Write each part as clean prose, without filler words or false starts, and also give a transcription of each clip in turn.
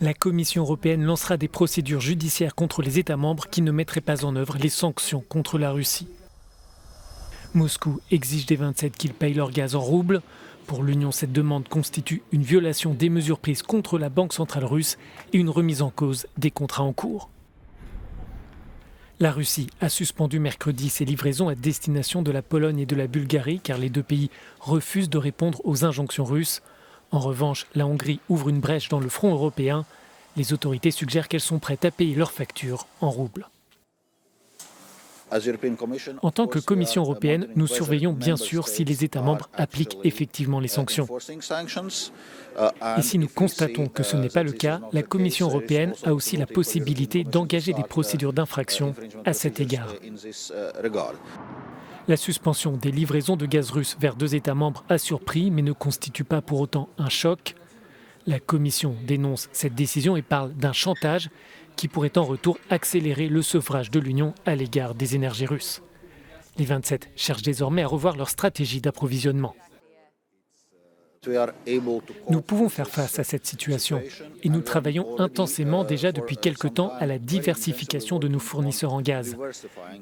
La Commission européenne lancera des procédures judiciaires contre les États membres qui ne mettraient pas en œuvre les sanctions contre la Russie. Moscou exige des 27 qu'ils payent leur gaz en roubles. Pour l'Union, cette demande constitue une violation des mesures prises contre la Banque centrale russe et une remise en cause des contrats en cours. La Russie a suspendu mercredi ses livraisons à destination de la Pologne et de la Bulgarie car les deux pays refusent de répondre aux injonctions russes. En revanche, la Hongrie ouvre une brèche dans le front européen. Les autorités suggèrent qu'elles sont prêtes à payer leurs factures en roubles. En tant que Commission européenne, nous surveillons bien sûr si les États membres appliquent effectivement les sanctions. Et si nous constatons que ce n'est pas le cas, la Commission européenne a aussi la possibilité d'engager des procédures d'infraction à cet égard. La suspension des livraisons de gaz russe vers deux États membres a surpris, mais ne constitue pas pour autant un choc. La Commission dénonce cette décision et parle d'un chantage qui pourrait en retour accélérer le sevrage de l'Union à l'égard des énergies russes. Les 27 cherchent désormais à revoir leur stratégie d'approvisionnement. Nous pouvons faire face à cette situation et nous travaillons intensément déjà depuis quelque temps à la diversification de nos fournisseurs en gaz.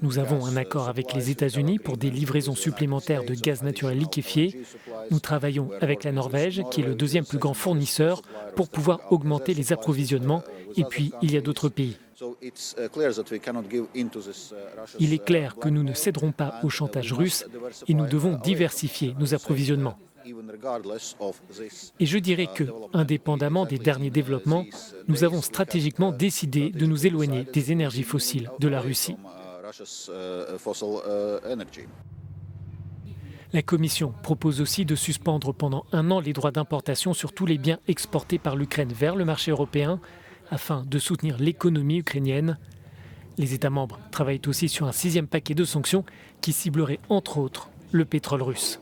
Nous avons un accord avec les États-Unis pour des livraisons supplémentaires de gaz naturel liquéfié. Nous travaillons avec la Norvège, qui est le deuxième plus grand fournisseur, pour pouvoir augmenter les approvisionnements. Et puis, il y a d'autres pays. Il est clair que nous ne céderons pas au chantage russe et nous devons diversifier nos approvisionnements. Et je dirais que, indépendamment des derniers développements, nous avons stratégiquement décidé de nous éloigner des énergies fossiles de la Russie. La Commission propose aussi de suspendre pendant 1 an les droits d'importation sur tous les biens exportés par l'Ukraine vers le marché européen afin de soutenir l'économie ukrainienne. Les États membres travaillent aussi sur un 6e paquet de sanctions qui ciblerait entre autres le pétrole russe.